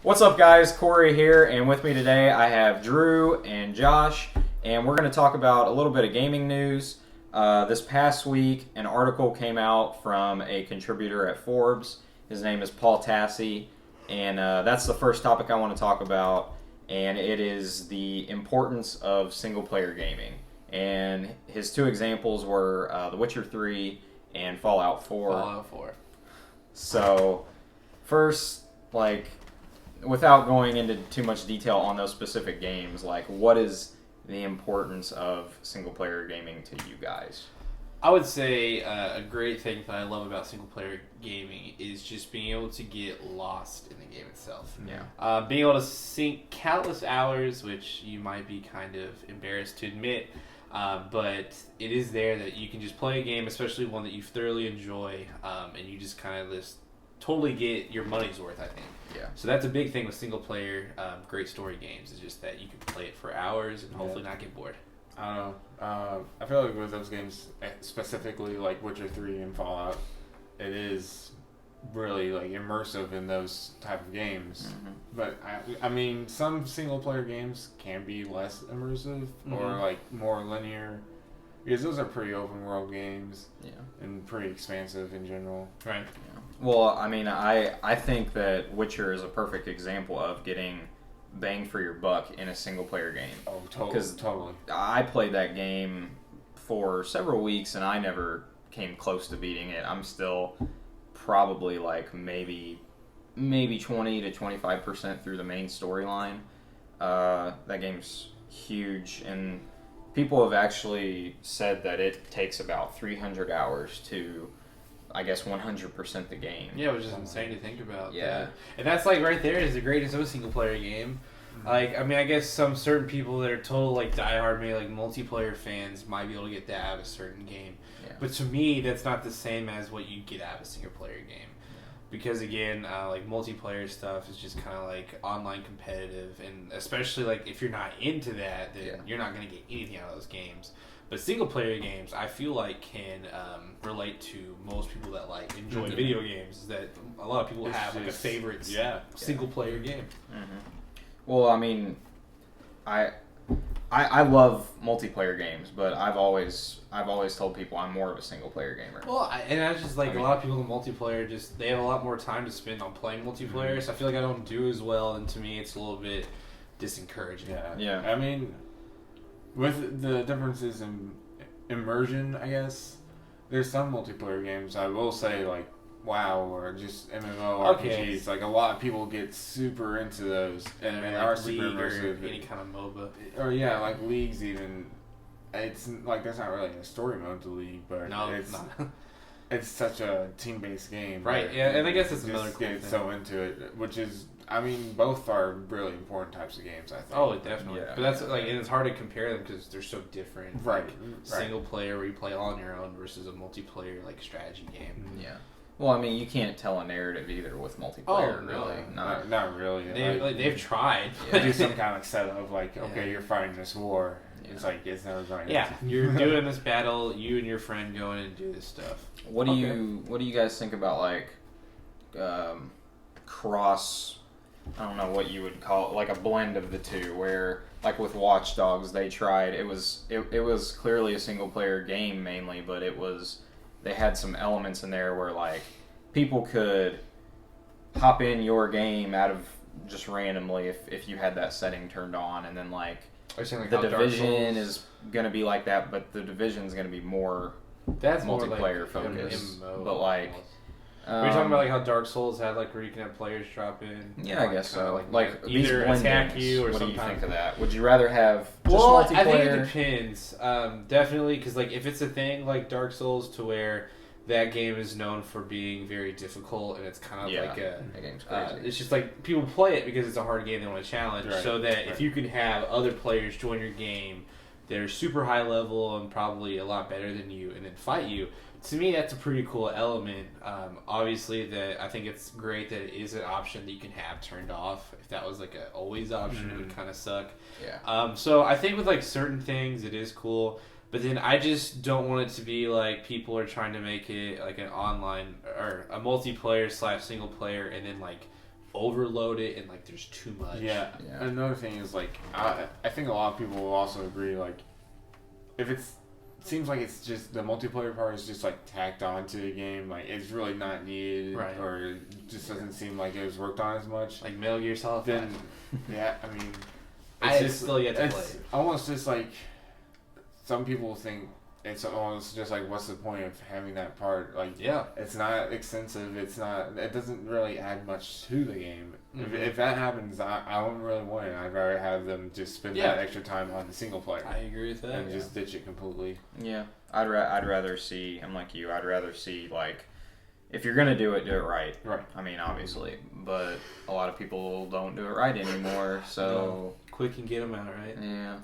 What's up, guys? Corey here, and with me today I have Drew and Josh, and we're going to talk about a little bit of gaming news. This past week, an article came out from a contributor at Forbes. His name is Paul Tassi, and that's the first topic I want to talk about, and it is the importance of single-player gaming. And his two examples were The Witcher 3 and Fallout 4. Fallout 4. So, first, without going into too much detail on those specific games, what is the importance of single-player gaming to you guys? I would say a great thing that I love about single-player gaming is just being able to get lost in the game itself. Yeah. Being able to sink countless hours, which you might be kind of embarrassed to admit, but it is there that you can just play a game, especially one that you thoroughly enjoy, and you just kind of just totally get your money's worth, I think. Yeah. So that's a big thing with single-player great story games, is just that you can play it for hours and hopefully not get bored. I don't know. I feel like with those games, specifically like Witcher 3 and Fallout, it is really immersive in those type of games. Mm-hmm. But I mean, some single player games can be less immersive or more linear, because those are pretty open world games. Yeah. And pretty expansive in general. Right. Yeah. Well, I mean, I think that Witcher is a perfect example of getting bang for your buck in a single-player game. Oh, totally. I played that game for several weeks, and I never came close to beating it. I'm still probably maybe 20 to 25% through the main storyline. That game's huge, and people have actually said that it takes about 300 hours to, I guess, 100% the game. Yeah, which is insane to think about. Yeah. And that's right there is the greatness of a single player game. Mm-hmm. I guess some certain people that are total diehard, maybe multiplayer fans might be able to get that out of a certain game. Yeah. But to me, that's not the same as what you get out of a single player game. Because again, multiplayer stuff is just kind of online competitive, and especially if you're not into that, then you're not going to get anything out of those games. But single player games, I feel can relate to most people that enjoy video games. Is that a lot of people have a favorite single player game. Mm-hmm. Well, I mean, I love multiplayer games, but I've always told people I'm more of a single player gamer. Well, I just a lot of people in multiplayer they have a lot more time to spend on playing multiplayer. Mm-hmm. So I feel I don't do as well, and to me, it's a little bit disencouraging. Yeah. I mean, with the differences in immersion, I guess there's some multiplayer games I will say WoW or just MMORPGs. A lot of people get super into those, and they are super immersive. Or any kind of MOBA. Or Leagues even. It's there's not really a story mode to League, but it's such a team-based game. Right. Yeah, and I guess it's another cool get thing. so into it, which is. I mean, both are really important types of games, I think. Oh, definitely. Yeah. But that's and it's hard to compare them because they're so different. Right. Single player where you play all on your own versus a multiplayer strategy game. Yeah. Well, I mean, you can't tell a narrative either with multiplayer. Oh, no. Really. Not really. They've tried. They do some kind of setup of okay, you're fighting this war. Yeah. It's it's never going. Yeah, you're doing this battle. You and your friend go in and do this stuff. What do you guys think about cross? I don't know what you would call it, a blend of the two, where with Watch Dogs they tried. It was clearly a single player game mainly, but they had some elements in there where people could hop in your game out of just randomly if you had that setting turned on, and then the Division is gonna be like that, but the Division's gonna be more that's multiplayer focused. But were you talking about how Dark Souls had where you can have players drop in? Yeah, I guess so. Either attack you or what sometimes. do you think of that? Would you rather have just Well, multiplayer? I think it depends. Definitely, because if it's a thing like Dark Souls, to where that game is known for being very difficult, and it's kind of that game's crazy. it's just people play it because it's a hard game they want to challenge. Right. So that if you can have other players join your game, they're super high level and probably a lot better than you, and then fight you. To me, that's a pretty cool element. Obviously, I think it's great that it is an option that you can have turned off. If that was an always option, it would kind of suck. Yeah. So I think with certain things, it is cool. But then I just don't want it to be people are trying to make it an online or a multiplayer / single player, and then overload it and like there's too much. Yeah. Another thing is like I think a lot of people will also agree like if it seems like it's just the multiplayer part is just like tacked onto the game, like it's really not needed, right. or it just doesn't seem like it was worked on as much. Like Metal Gear Solid. Then yeah, I mean, I still yet to play. It's almost just like some people think. It's almost just like, what's the point of having that part? Like, it's not extensive. It doesn't really add much to the game. Mm-hmm. If that happens, I wouldn't really want it. I'd rather have them just spend that extra time on the single player. I agree with that. And just ditch it completely. Yeah, I'd rather see. I'm like you. I'd rather see like, if you're gonna do it right. Right. I mean, obviously, but a lot of people don't do it right anymore. So quick and get them out, right? Yeah.